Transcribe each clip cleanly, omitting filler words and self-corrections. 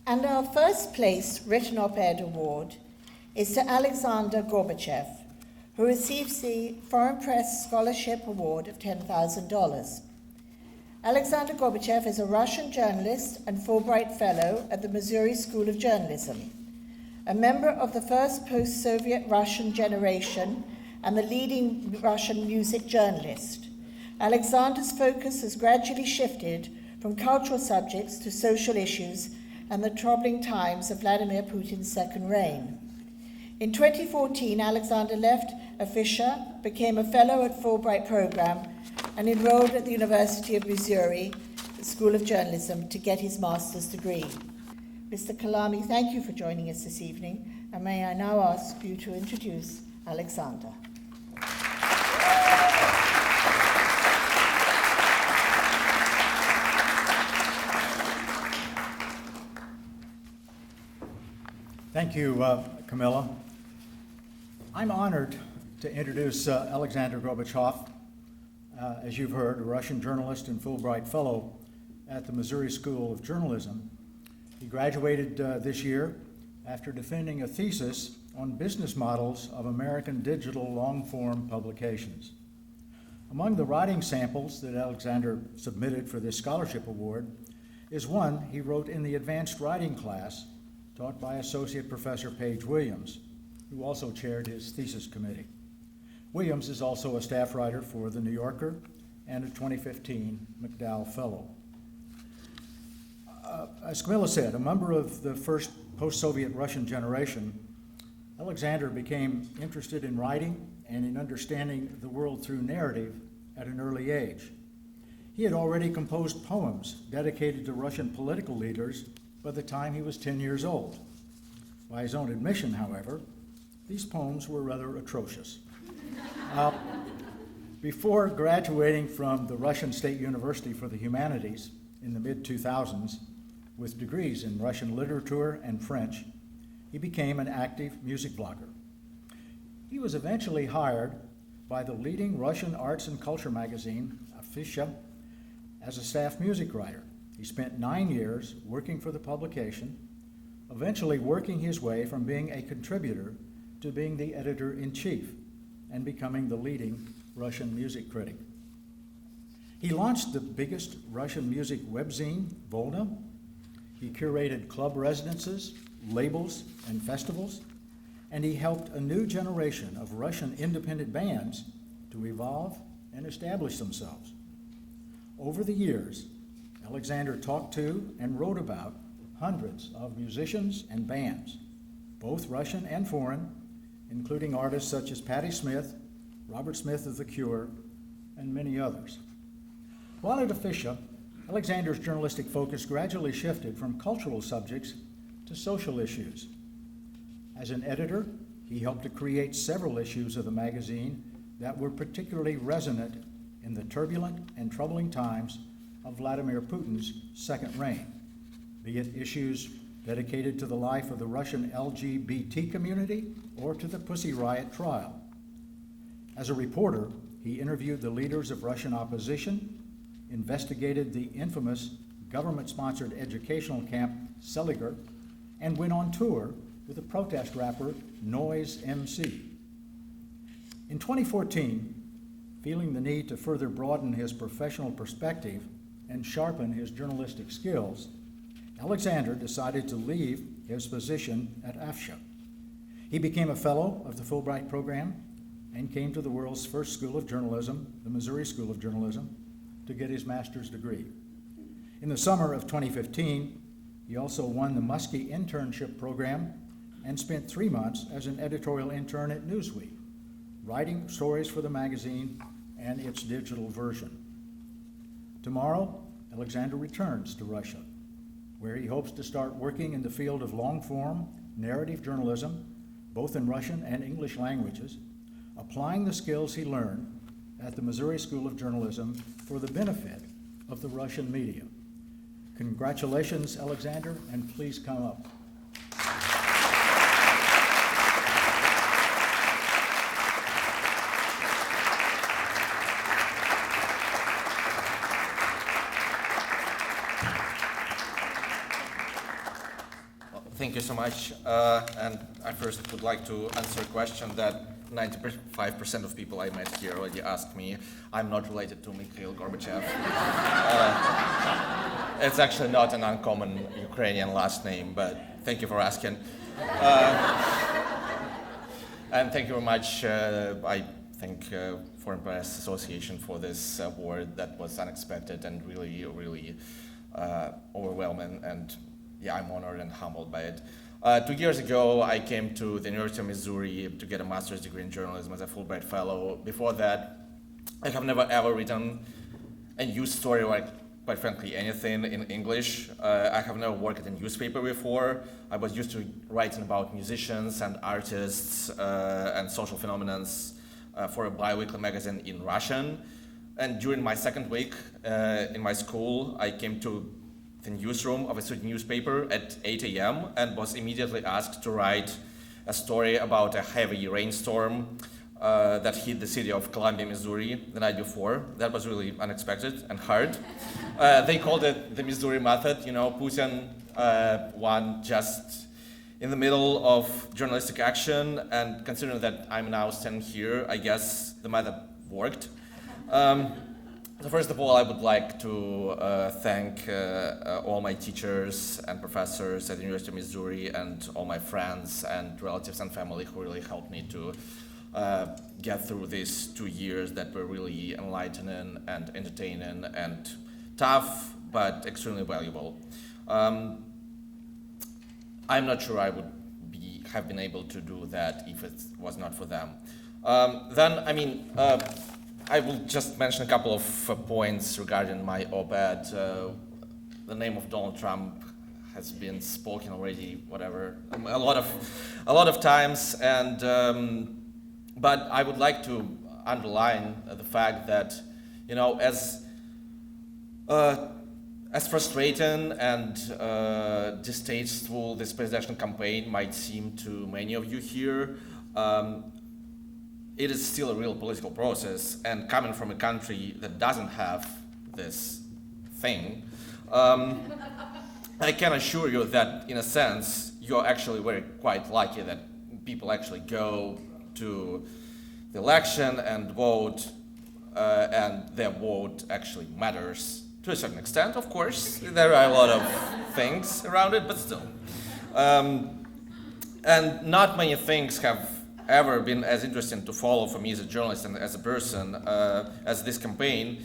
And our first place written op-ed award is to Alexander Gorbachev, who receives the Foreign Press Scholarship Award of $10,000. Alexander Gorbachev is a Russian journalist and Fulbright Fellow at the Missouri School of Journalism, a member of the first post-Soviet Russian generation and the leading Russian music journalist. Alexander's focus has gradually shifted from cultural subjects to social issues and the troubling times of Vladimir Putin's second reign. In 2014, Alexander left Fisher, became a fellow at Fulbright program, and enrolled at the University of Missouri School of Journalism to get his master's degree. Mr. Kalami, thank you for joining us this evening, and may I now ask you to introduce Alexander. Thank you, Camilla. I'm honored to introduce Alexander Gorbachev, as you've heard, a Russian journalist and Fulbright Fellow at the Missouri School of Journalism. He graduated this year after defending a thesis on business models of American digital long-form publications. Among the writing samples that Alexander submitted for this scholarship award is one he wrote in the advanced writing class taught by Associate Professor Paige Williams, who also chaired his thesis committee. Williams is also a staff writer for The New Yorker and a 2015 McDowell Fellow. As Camilla said, a member of the first post-Soviet Russian generation, Alexander became interested in writing and in understanding the world through narrative at an early age. He had already composed poems dedicated to Russian political leaders by the time he was 10 years old. By his own admission, however, these poems were rather atrocious. Before graduating from the Russian State University for the Humanities in the mid-2000s with degrees in Russian literature and French, he became an active music blogger. He was eventually hired by the leading Russian arts and culture magazine, Afisha, as a staff music writer. He spent 9 years working for the publication, eventually working his way from being a contributor to being the editor-in-chief and becoming the leading Russian music critic. He launched the biggest Russian music webzine, Volna. He curated club residences, labels, and festivals, and he helped a new generation of Russian independent bands to evolve and establish themselves. Over the years, Alexander talked to and wrote about hundreds of musicians and bands, both Russian and foreign, including artists such as Patti Smith, Robert Smith of The Cure, and many others. While at Afisha, Alexander's journalistic focus gradually shifted from cultural subjects to social issues. As an editor, he helped to create several issues of the magazine that were particularly resonant in the turbulent and troubling times of Vladimir Putin's second reign, be it issues dedicated to the life of the Russian LGBT community or to the Pussy Riot trial. As a reporter, he interviewed the leaders of Russian opposition, investigated the infamous government-sponsored educational camp Seliger, and went on tour with the protest rapper Noise MC. In 2014, feeling the need to further broaden his professional perspective and sharpen his journalistic skills, Alexander decided to leave his position at Afisha. He became a fellow of the Fulbright program and came to the world's first school of journalism, the Missouri School of Journalism, to get his master's degree. In the summer of 2015, he also won the Muskie internship program and spent 3 months as an editorial intern at Newsweek, writing stories for the magazine and its digital version. Tomorrow, Alexander returns to Russia, where he hopes to start working in the field of long-form narrative journalism, both in Russian and English languages, applying the skills he learned at the Missouri School of Journalism for the benefit of the Russian media. Congratulations, Alexander, and please come up. you so much. And I first would like to answer a question that 95% of people I met here already asked me. I'm not related to Mikhail Gorbachev. It's actually not an uncommon Ukrainian last name, but thank you for asking. And thank you very much. I thank Foreign Press Association for this award that was unexpected and really, really overwhelming. And yeah, I'm honored and humbled by it. 2 years ago, I came to the University of Missouri to get a master's degree in journalism as a Fulbright Fellow. Before that, I have never ever written a news story or, quite frankly, anything in English. I have never worked in a newspaper before. I was used to writing about musicians and artists and social phenomena for a bi-weekly magazine in Russian. And during my second week in my school, I came to the newsroom of a student newspaper at 8 a.m. and was immediately asked to write a story about a heavy rainstorm that hit the city of Columbia, Missouri the night before. That was really unexpected and hard. They called it the Missouri method. You know, Putin won just in the middle of journalistic action, and considering that I'm now standing here, I guess the method worked. So first of all, I would like to thank all my teachers and professors at the University of Missouri and all my friends and relatives and family who really helped me to get through these 2 years that were really enlightening and entertaining and tough, but extremely valuable. I'm not sure I would have been able to do that if it was not for them. I will just mention a couple of points regarding my op-ed. The name of Donald Trump has been spoken already, a lot of times, and but I would like to underline the fact that, you know, as frustrating and distasteful this presidential campaign might seem to many of you here, it is still a real political process, and coming from a country that doesn't have this thing, I can assure you that, in a sense, you're actually quite lucky that people actually go to the election and vote, and their vote actually matters to a certain extent. Of course, there are a lot of things around it, but still. And not many things have ever been as interesting to follow for me as a journalist and as a person as this campaign,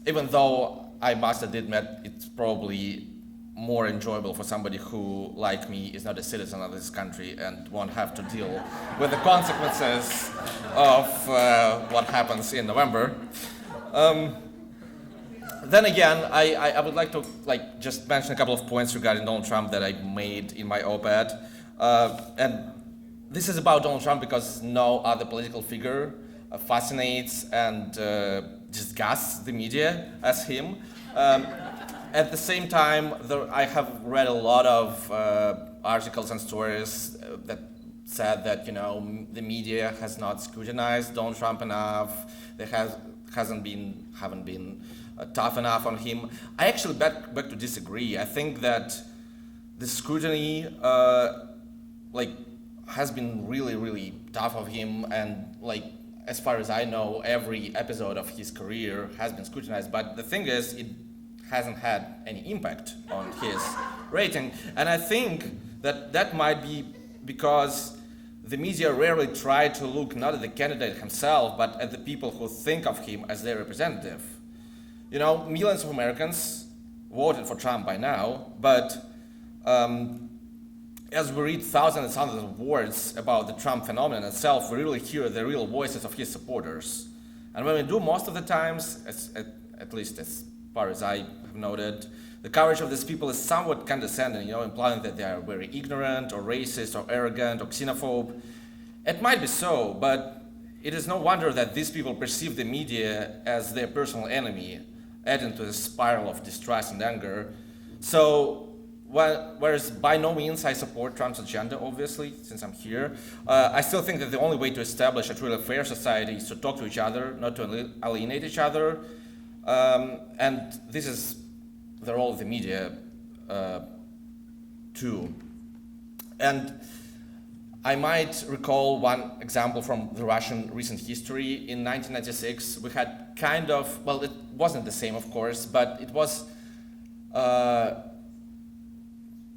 even though I must admit it's probably more enjoyable for somebody who, like me, is not a citizen of this country and won't have to deal with the consequences of what happens in November. Then again, I would like to just mention a couple of points regarding Donald Trump that I made in my op-ed. And this is about Donald Trump because no other political figure fascinates and disgusts the media as him. At the same time, I have read a lot of articles and stories that said that, you know, the media has not scrutinized Donald Trump enough. They haven't been tough enough on him. I actually beg to disagree. I think that the scrutiny has been really, really tough of him, and as far as I know, every episode of his career has been scrutinized. But the thing is, it hasn't had any impact on his rating, and I think that might be because the media rarely try to look not at the candidate himself, but at the people who think of him as their representative. You know, millions of Americans voted for Trump by now, but as we read thousands and thousands of words about the Trump phenomenon itself, we really hear the real voices of his supporters. And when we do, most of the times, at least as far as I have noted, the coverage of these people is somewhat condescending, you know, implying that they are very ignorant or racist or arrogant or xenophobe. It might be so, but it is no wonder that these people perceive the media as their personal enemy, adding to the spiral of distrust and anger. So, whereas by no means I support Trump's agenda, obviously, since I'm here, I still think that the only way to establish a truly fair society is to talk to each other, not to alienate each other. And this is the role of the media too. And I might recall one example from the Russian recent history. In 1996, we had kind of, well, it wasn't the same, of course, but it was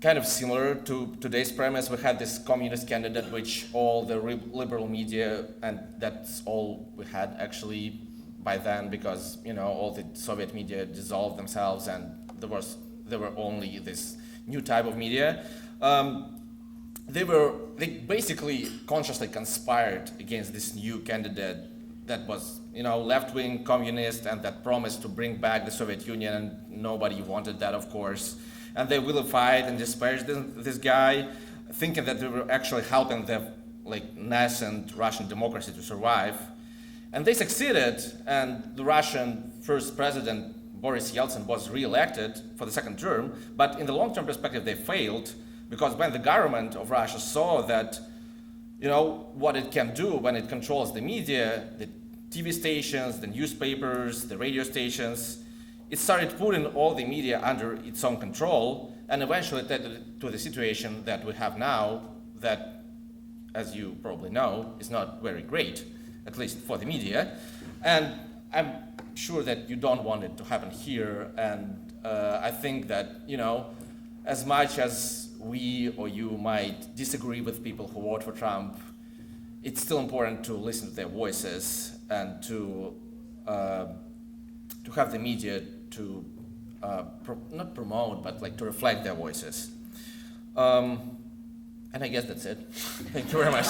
kind of similar to today's premise. We had this communist candidate, which all the liberal media, and that's all we had actually by then, because all the Soviet media dissolved themselves, and there were only this new type of media. They basically consciously conspired against this new candidate that was left-wing communist and that promised to bring back the Soviet Union, and nobody wanted that, of course. And they vilified and disparaged this guy, thinking that they were actually helping the nascent Russian democracy to survive. And they succeeded, and the Russian first president, Boris Yeltsin, was re-elected for the second term, but in the long-term perspective they failed, because when the government of Russia saw that, what it can do when it controls the media, the TV stations, the newspapers, the radio stations, it started putting all the media under its own control, and eventually led to the situation that we have now that, as you probably know, is not very great, at least for the media. And I'm sure that you don't want it to happen here, and I think that, as much as we or you might disagree with people who vote for Trump, it's still important to listen to their voices and to have the media to not promote, but to reflect their voices. And I guess that's it. Thank you very much.